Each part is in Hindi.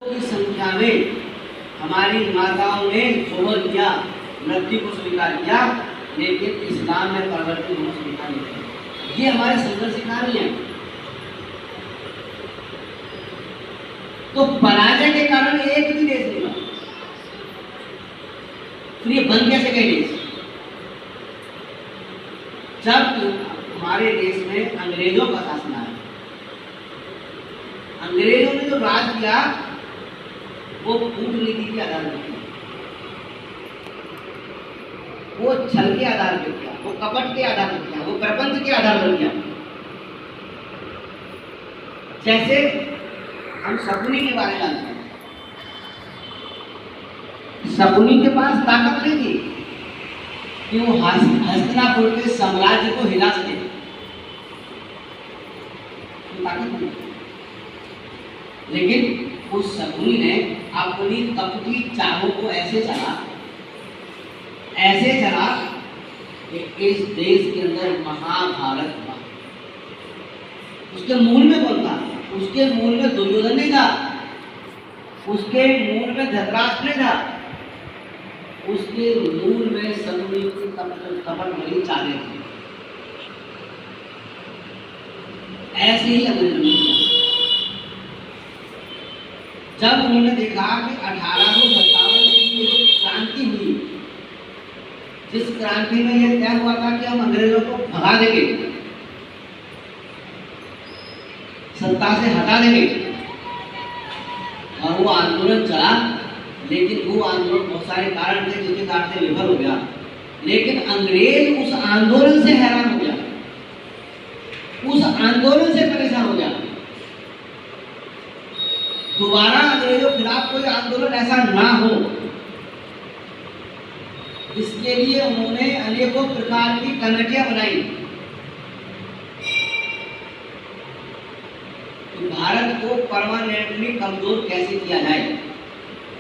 की संख्या में हमारी माताओं ने जोहर किया, मृत्यु को स्वीकार किया, लेकिन इस्लाम में परिवर्तन होना स्वीकार नहीं किया। ये हमारे संघर्ष की कहानी है। तो पराजय के कारण एक भी देश नहीं बना, तो ये बन कैसे गए देश? जब हमारे देश में अंग्रेजों का शासन आया, अंग्रेजों ने जो राज किया वो कूटनीति के आधार पर किया, वो छल के आधार पर किया, वो कपट के आधार पर किया, वो प्रपंच के आधार पर किया। जैसे हम शकुनी के बारे में जानते हैं, शकुनी के पास ताकत नहीं थी कि वो हस्तिनापुर के साम्राज्य को हिला सके, ताकत नहीं। लेकिन उस शकुनी ने अपनी कपटी चाहों को ऐसे चला कि इस देश के अंदर महाभारत हुआ। उसके मूल में कौन था? उसके मूल में दुर्योधन नहीं था, उसके मूल में धृतराष्ट्र नहीं था, उसके मूल में शकुनी की कपट भरी चालें थी। ऐसे ही अंग्रेजों ने किया। जब उन्होंने देखा कि 1857 की जो क्रांति हुई, जिस क्रांति में यह तय हुआ था कि हम अंग्रेजों को भगा देंगे, सत्ता से हटा देंगे, और वो आंदोलन चला, लेकिन वो आंदोलन बहुत सारे कारण थे जिसके कारण से विफल हो गया। लेकिन अंग्रेज उस आंदोलन से हैरान हो गया, उस आंदोलन से परेशान हो गया। दोबारा अंग्रेजों के खिलाफ कोई आंदोलन ऐसा ना हो, इसके लिए उन्होंने अनेकों प्रकार की कमेटियां बनाई कि भारत को परमानेंटली कमजोर कैसे किया जाए,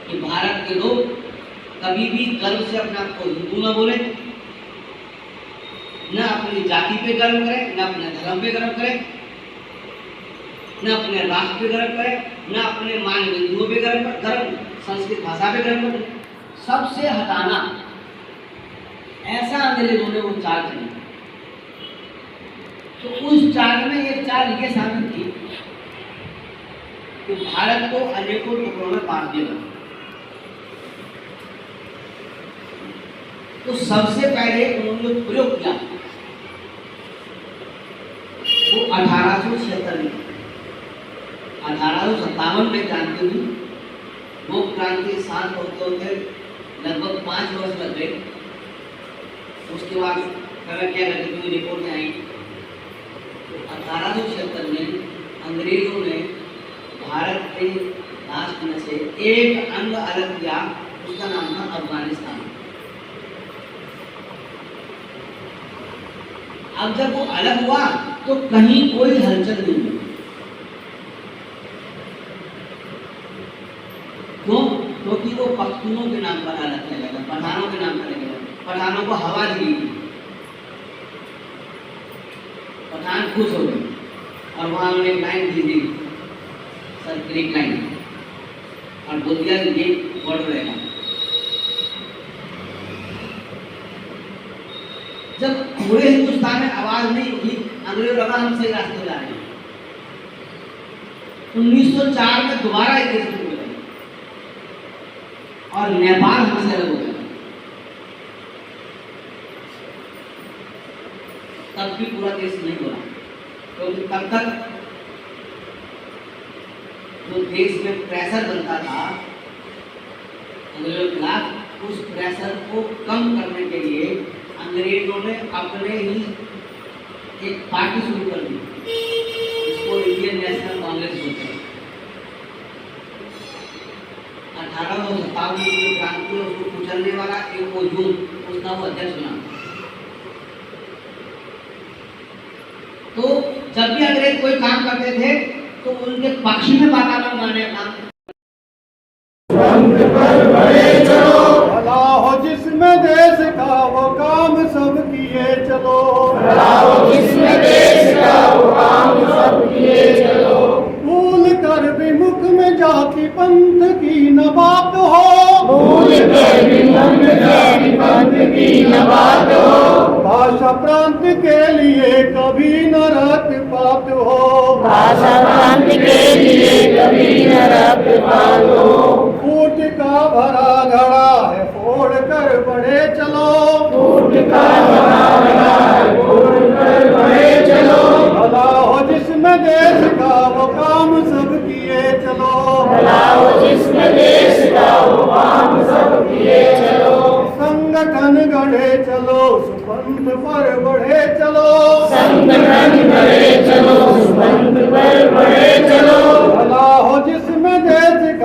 कि भारत के लोग कभी भी गर्व से अपने आप को हिंदू न बोले, न अपनी जाति पे गर्व करें, न अपने धर्म पे गर्व करें, न अपने राष्ट्र पे गर्व करें, न अपने मान बिंदुओं पे गर्व, संस्कृत भाषा पे गर्व करें। सबसे हटाना, ऐसा अंग्रेजों ने वो चाल चली। तो उस चाल में एक चाल ये साबित थी कि भारत को अनेकों टुकड़ों में बांट देगा। तो सबसे पहले उन्होंने प्रयोग किया वो 1876 में, 1857 में क्रांति हुई। वो क्रांति शांत होते होते लगभग 5 वर्ष लग गए। उसके बाद क्या करके कोई रिपोर्टें आई तो 1876 में अंग्रेजों ने भारत के राष्ट्र में से एक अंग अलग किया, उसका नाम था अफगानिस्तान। अब जब वो अलग हुआ तो कहीं कोई हलचल नहीं हुई। क्यों? क्योंकि वो पख्तूनों के नाम पर अलग किया गया, पठानों के नाम पर अलग किया, पठानों को हवा दी गई, पठान खुश हो गए और वहां उन्होंने एक लाइन दी थी, सर्किल लाइन, और बोल दिया कि ये बॉर्डर रहेगा। जब पूरे हिंदुस्तान में आवाज नहीं उठी, अंग्रेजों लगा हम सही रास्ते जा रहे हैं। 1904 में दोबारा एक देश हो गया और नेपाल हमसे अलग हो गया। तब भी पूरा देश नहीं बोला, क्योंकि तब तक जो देश में प्रेशर बनता था अंग्रेजों के खिलाफ, उस प्रेशर को कम करने के लिए अंग्रेजों ने अपने ही एक पार्टी शुरू कर दी, जिसको इंडियन नेशनल कांग्रेस बोलते हैं। 1857 की जो क्रांति उसको कुचलने वाला एक वो यूथ, उसका वो अध्यक्ष बना। तो जब भी अंग्रेज कोई काम करते थे तो उनके पक्ष में वातावरण बनाने का काम, भला हो जिसमें देश का वो काम सब किए चलो, भला हो जिसमें देश का वो काम सब किए चलो, भूल कर विमुख में जाति पंथ पंथ की न बात हो, भूल के भी पंथ के पंथ की न बात हो, भाषा प्रांत के लिए कभी न रक्तपात हो, भाषा प्रांत के लिए कभी न रक्तपात हो, फूट का भरा घड़ा है फोड़ कर बढ़े चलो, फूट का भरा घड़ा है फोड़ कर बढ़े चलो, भला हो जिसमें देश का वो काम सब किए चलो, भला हो जिसमें देश का वो काम सब किए चलो, संगठन गढ़े चलो सुपंथ पर बढ़े चलो, संगठन बढ़े चलो, सुपंथ पर बढ़े चलो,